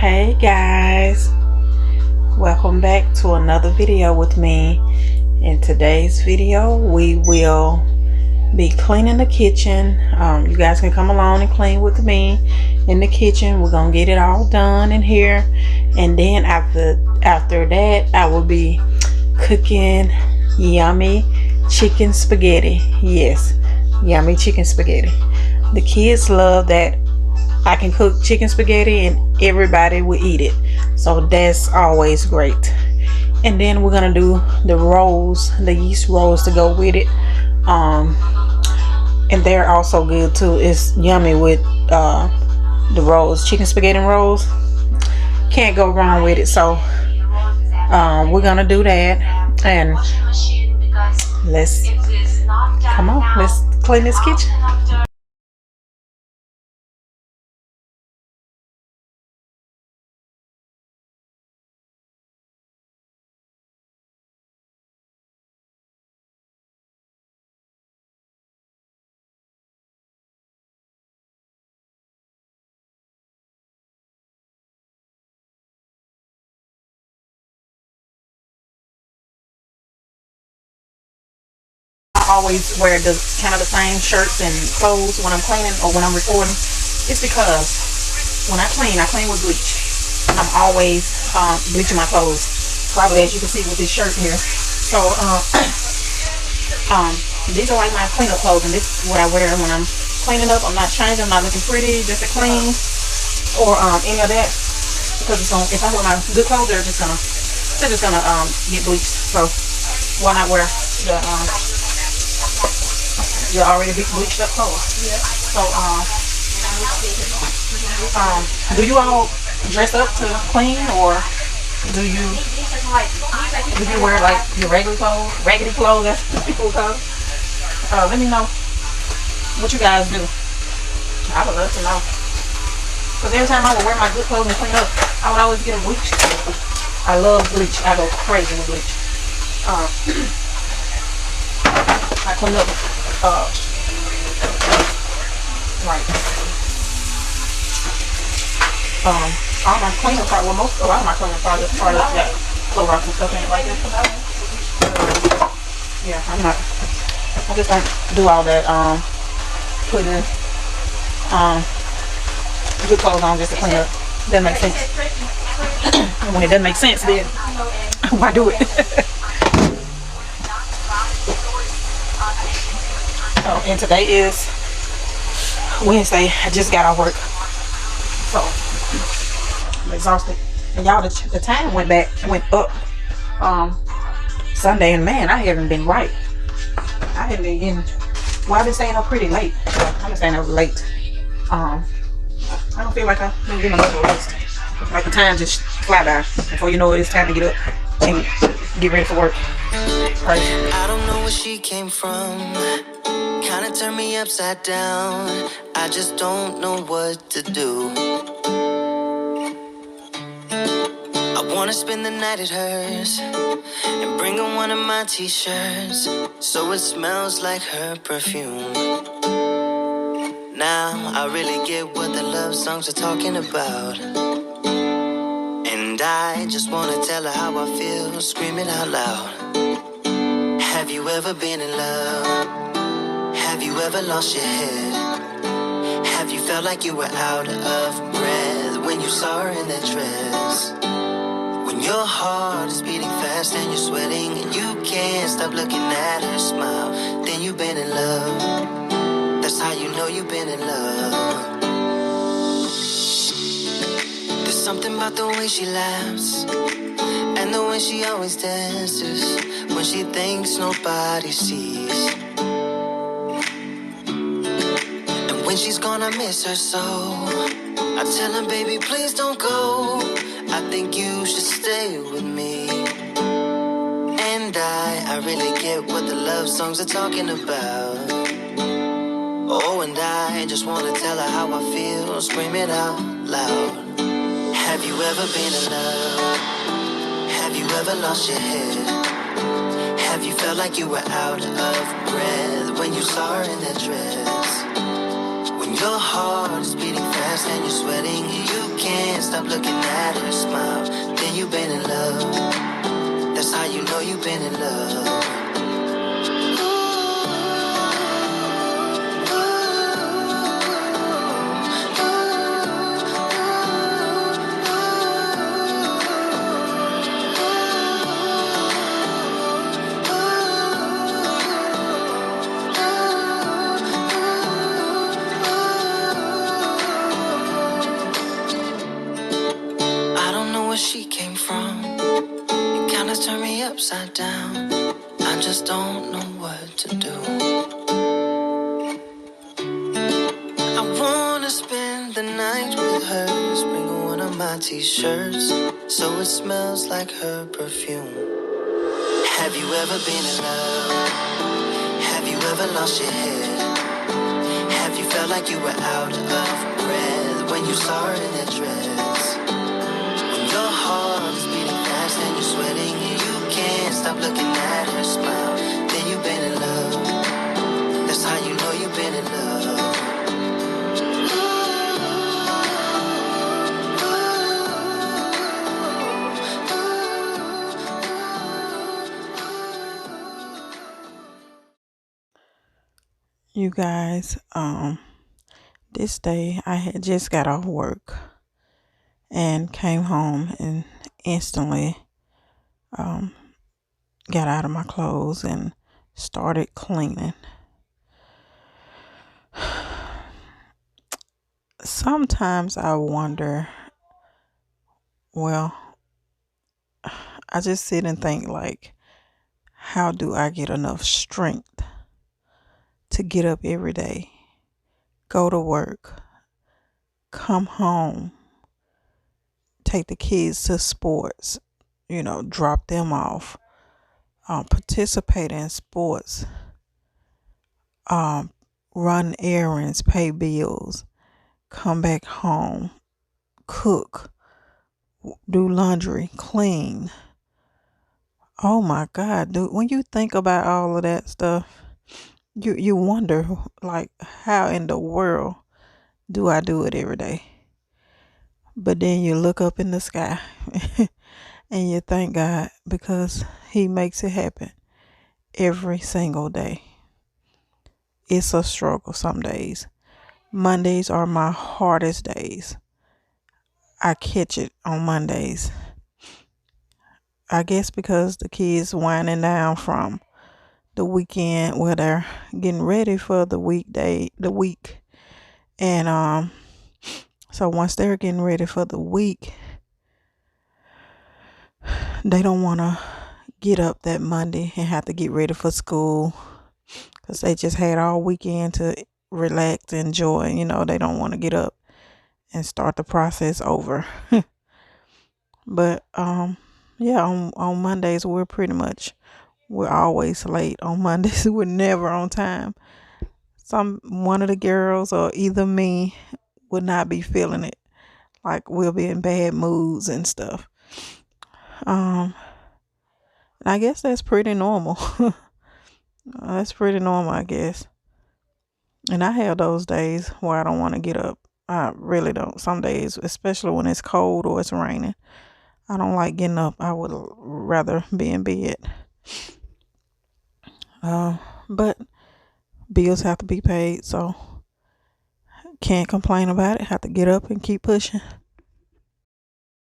Hey guys, welcome back to another video with me. In today's video we will be cleaning the kitchen. You guys can come along and clean with me in the kitchen. We're gonna get it all done in here, and then after that I will be cooking yummy chicken spaghetti. Yes, yummy chicken spaghetti. The kids love that I can cook chicken spaghetti and everybody will eat it, so that's always great. And then we're gonna do the rolls, the yeast rolls to go with it, and they're also good too. It's yummy with the rolls, chicken spaghetti rolls. Can't go wrong with it. So we're gonna do that, and let's clean this kitchen. I always wear the same shirts and clothes when I'm cleaning or when I'm recording. It's because when I clean with bleach. I'm always bleaching my clothes. Probably as you can see with this shirt here. So these are like my cleanup clothes, and this is what I wear when I'm cleaning up. I'm not changing, I'm not looking pretty just to clean or any of that, because if I wear my good clothes, they're just gonna get bleached. So why not wear the already bleached up clothes? Yeah. So do you all dress up to clean, or do you wear like your regular clothes, raggedy clothes, as people call it? Let me know what you guys do. I would love to know, because every time I would wear my good clothes and clean up, I would always get them bleached. I love bleach. I go crazy with bleach. I clean up right. All my cleaning products, a lot of my cleaning products got Clorox and stuff in it like this. Yeah, I just don't do all that putting good clothes on just to clean up. Doesn't make sense. And when it doesn't make sense, then why do it? Oh, and today is Wednesday. I just got off work, so I'm exhausted. And y'all, the time went up Sunday, and man, I haven't been right. I haven't been getting. Well, I've been staying up pretty late. I've been staying up late. I don't feel like I've been getting enough rest. Like the time just fly by before you know it, it's time to get up and get ready for work. Right. I don't know where she came from. Kinda turned me upside down. I just don't know what to do. I wanna spend the night at hers and bring her one of my t-shirts, so it smells like her perfume. Now I really get what the love songs are talking about, and I just wanna tell her how I feel, scream it out loud. Have you ever been in love? Have you ever lost your head? Have you felt like you were out of breath when you saw her in that dress? When your heart is beating fast and you're sweating and you can't stop looking at her smile, then you've been in love. That's how you know you've been in love. There's something about the way she laughs and the way she always dances when she thinks nobody sees. When she's gone, I miss her so. I tell her, baby, please don't go. I think you should stay with me. And I really get what the love songs are talking about. Oh, and I just wanna tell her how I feel, scream it out loud. Have you ever been in love? Have you ever lost your head? Have you felt like you were out of breath when you saw her in that dress? Your heart is beating fast and you're sweating. You can't stop looking at her smile. Then you've been in love. That's how you know you've been in love. I don't know where she came from. It kinda turned me upside down. I just don't know what to do. I wanna spend the night with her. Bring one of my t-shirts so it smells like her perfume. Have you ever been in love? Have you ever lost your head? Have you felt like you were out of breath when you saw her in that dress? When your heart is beating fast and you're sweating and you can't stop looking at her smile, then you've been in love. That's how you know you've been in love. You guys, this day I had just got off work and came home and instantly got out of my clothes and started cleaning. Sometimes I wonder, well, I just sit and think like, how do I get enough strength to get up every day, go to work, come home, take the kids to sports, drop them off, participate in sports, run errands, pay bills, come back home, cook, do laundry, clean. Oh my God, dude, when you think about all of that stuff, you wonder, like, how in the world do I do it every day? But then you look up in the sky and you thank God because He makes it happen every single day. It's a struggle some days. Mondays are my hardest days. I catch it on Mondays. I guess because the kids winding down from the weekend where they're getting ready for the week. And so once they're getting ready for the week, they don't want to get up that Monday and have to get ready for school because they just had all weekend to relax, enjoy. They don't want to get up and start the process over. But yeah, on Mondays we're always late. On Mondays we're never on time. One of the girls or either me would not be feeling it. Like we'll be in bad moods and stuff. I guess that's pretty normal. That's pretty normal, I guess. And I have those days where I don't want to get up. I really don't. Some days, especially when it's cold or it's raining, I don't like getting up. I would rather be in bed. But bills have to be paid, so can't complain about it. Have to get up and keep pushing.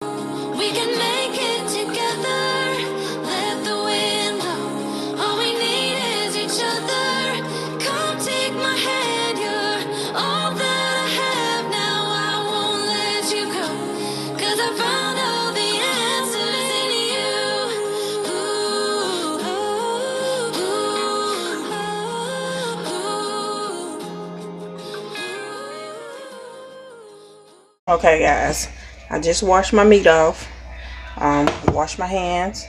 We can make it together. Let the wind blow. All we need is each other. Come take my hand. You're all that I have now. I won't let you go. 'Cause I found all the answers in you. Okay, guys, I just washed my meat off. Wash my hands.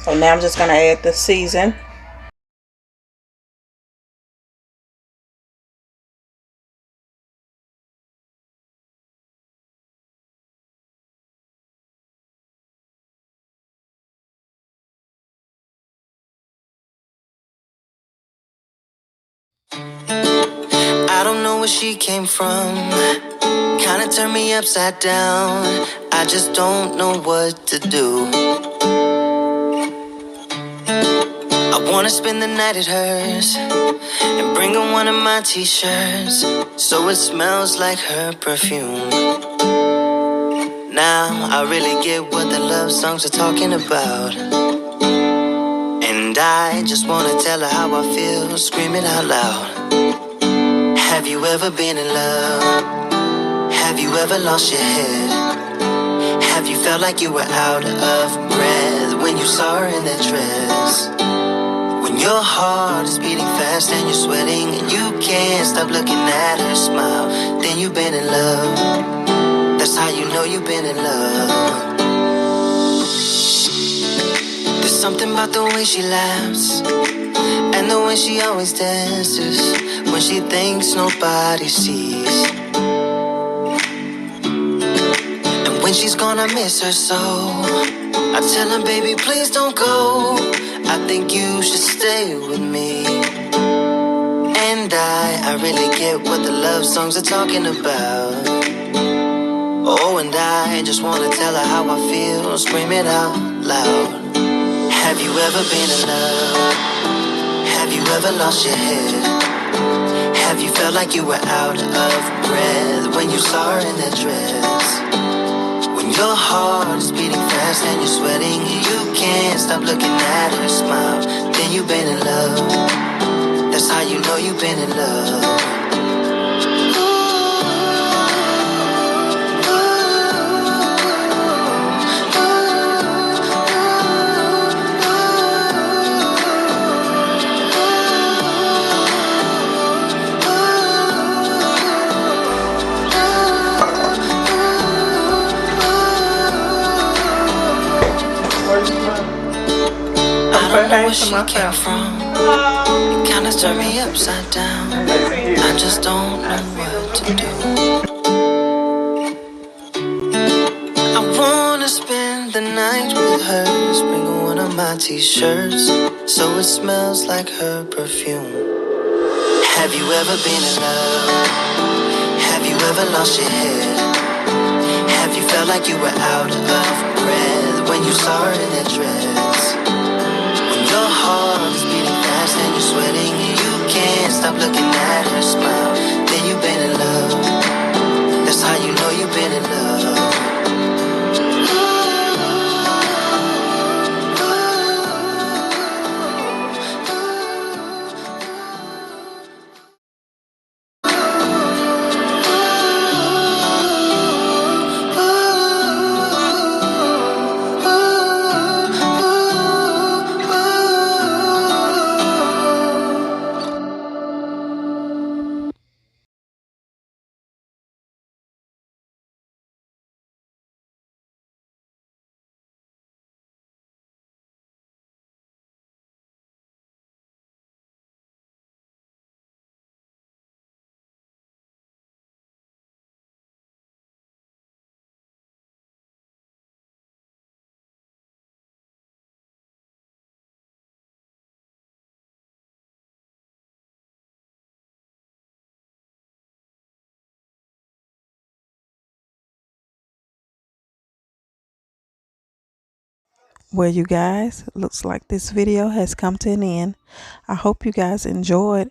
So now I'm just gonna add the season. I don't know where she came from. kinda turned me upside down. I just don't know what to do. I wanna spend the night at hers and bring her one of my t-shirts so it smells like her perfume. Now I really get what the love songs are talking about, and I just wanna tell her how I feel, scream it out loud. Have you ever been in love? Have you ever lost your head? Have you felt like you were out of breath when you saw her in that dress? When your heart is beating fast and you're sweating and you can't stop looking at her smile, then you've been in love. That's how you know you've been in love. There's something about the way she laughs and the way she always dances when she thinks nobody sees. And when she's gone, I miss her so. I tell her, baby, please don't go. I think you should stay with me. And I really get what the love songs are talking about. Oh, and I just wanna tell her how I feel, scream it out loud. Have you ever been in love? Have you ever lost your head? Have you felt like you were out of breath when you saw her in that dress? When your heart is beating fast and you're sweating and you can't stop looking at her smile, then you've been in love. That's how you know you've been in love. I don't know where she came from. It kinda turned me upside down. I just don't know what to do. I wanna spend the night with her, bring her one of my t-shirts so it smells like her perfume. Have you ever been in love? Have you ever lost your head? Have you felt like you were out of breath when you saw her in that dress? Your heart is beating fast and you're sweating and you can't stop looking at her smile, then you've been in love. That's how you know you've been in love. Well, you guys, looks like this video has come to an end. I hope you guys enjoyed.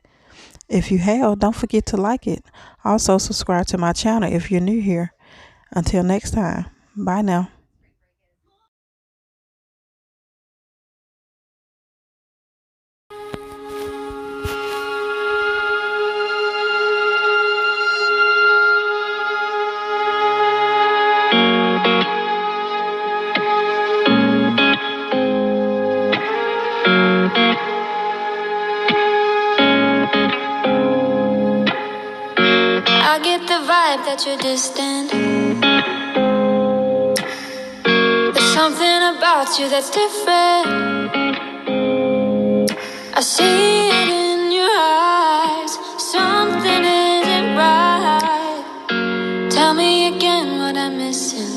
If you have, don't forget to like it. Also, subscribe to my channel if you're new here. Until next time, bye now. I get the vibe that you're distant. There's something about you that's different. I see it in your eyes. Something isn't right. Tell me again what I'm missing.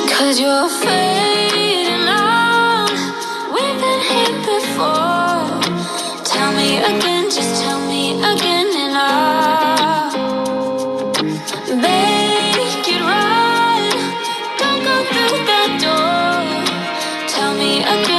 'Cause you're fading out. We've been here before. Tell me again, just tell me again, and Make it right. Don't go through that door. Tell me again.